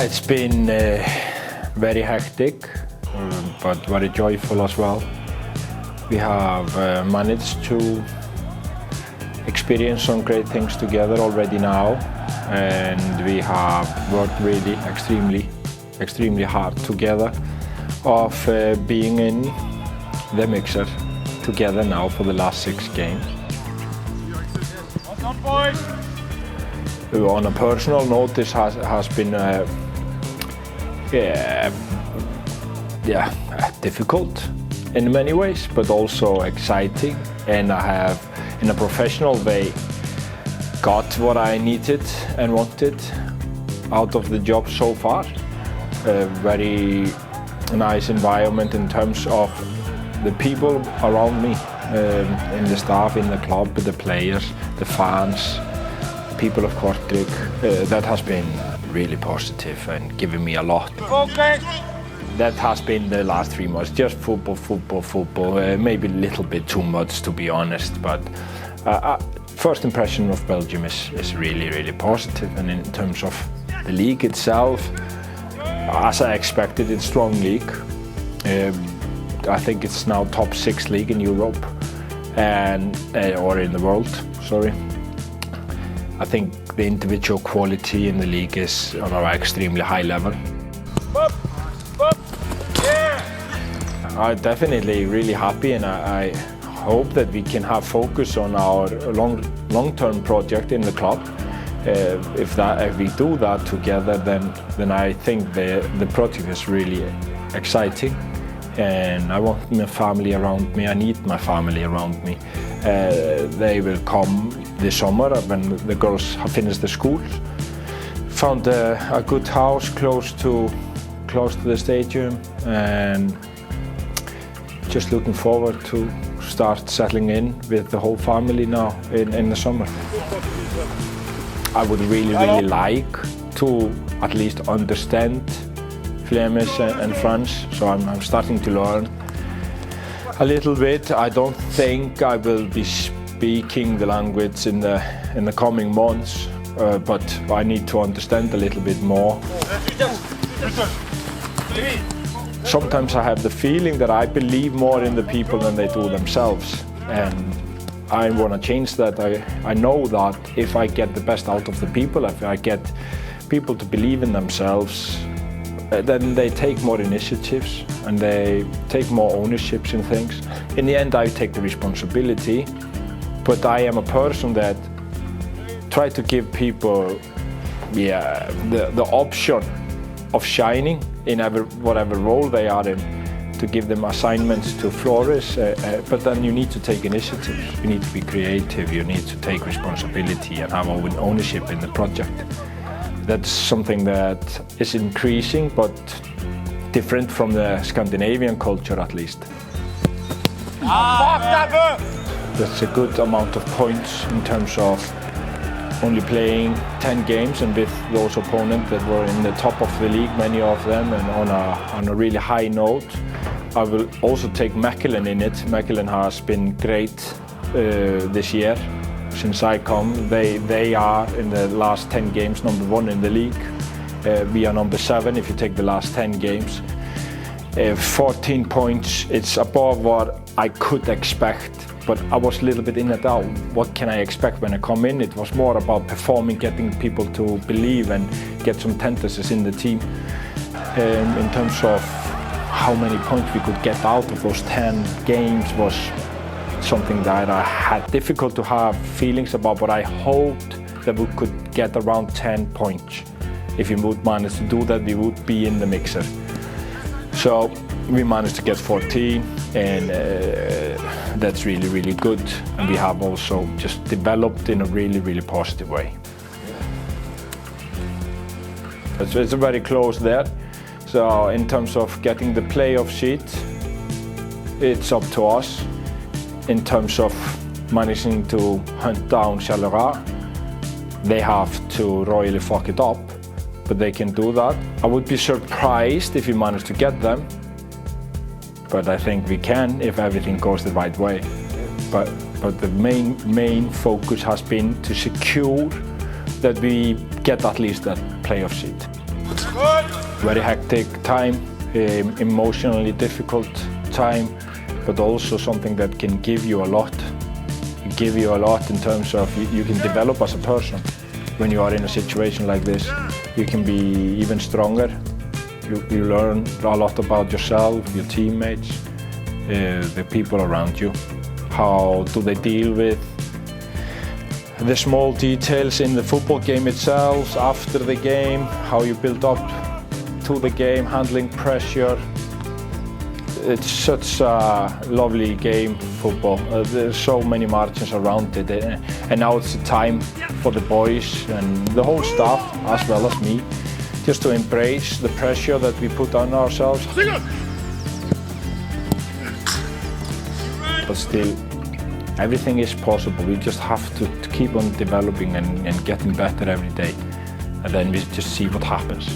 It's been very hectic, but very joyful as well. We have managed to experience some great things together already now, and we have worked really extremely hard together of being in the mixer together now for the last 6 games. On a personal note, this has been difficult in many ways, but also exciting, and I have, in a professional way, got what I needed and wanted out of the job so far. A very nice environment in terms of the people around me, in the staff, in the club, the players, the fans, people of Kortrijk. That has been really positive and given me a lot. Okay. That has been the last 3 months, just football. Maybe a little bit too much, to be honest, but first impression of Belgium is really positive. And in terms of the league itself, as I expected, it's a strong league. I think it's now top 6 league in Europe, and or in the world, sorry. I think the individual quality in the league is on an extremely high level. I'm definitely really happy, and I hope that we can have focus on our long-term project in the club. If we do that together, then I think the project is really exciting, and I want my family around me. I need my family around me. They will come this summer when the girls have finished the schools. Found a good house close to the stadium, and just looking forward to start settling in with the whole family now in the summer. I would really like to at least understand Flemish and French, so I'm starting to learn a little bit. I don't think I will be speaking the language in the coming months, but I need to understand a little bit more. Sometimes I have the feeling that I believe more in the people than they do themselves, and I want to change that. I know that if I get the best out of the people, if I get people to believe in themselves, then they take more initiatives and they take more ownerships in things. In the end, I take the responsibility, but I am a person that try to give people the option of shining in whatever role they are in, to give them assignments to flourish, but then you need to take initiative, you need to be creative, you need to take responsibility and have ownership in the project. That's something that is increasing, but different from the Scandinavian culture at least. That's a good amount of points in terms of only playing 10 games, and with those opponents that were in the top of the league, many of them, and on a really high note. I will also take Mechelen in it. Mechelen has been great this year since I come. They are in the last 10 games number 1 in the league. We are number 7 if you take the last 10 games. 14 points, it's above what I could expect, but I was a little bit in and out. What can I expect when I come in? It was more about performing, getting people to believe and get some tendencies in the team. In terms of how many points we could get out of those 10 games was something that I had difficult to have feelings about, but I hoped that we could get around 10 points. If we would manage to do that, we would be in the mixer. So we managed to get 14, and that's really good. And we have also just developed in a really positive way. It's very close there. So in terms of getting the playoff seat, it's up to us. In terms of managing to hunt down Charleroi, they have to royally fuck it up, but they can do that. I would be surprised if we manage to get them, but I think we can if everything goes the right way. But the main focus has been to secure that we get at least that playoff seat. Very hectic time, emotionally difficult time, but also something that can give you a lot. Give you a lot in terms of you can develop as a person. When you are in a situation like this, you can be even stronger. You learn a lot about yourself, your teammates, the people around you. How do they deal with the small details in the football game itself, after the game, how you build up to the game, handling pressure. It's such a lovely game, football. There's so many margins around it, and now it's the time for the boys and the whole staff, as well as me, just to embrace the pressure that we put on ourselves. But still, everything is possible. We just have to keep on developing and getting better every day, and then we just see what happens.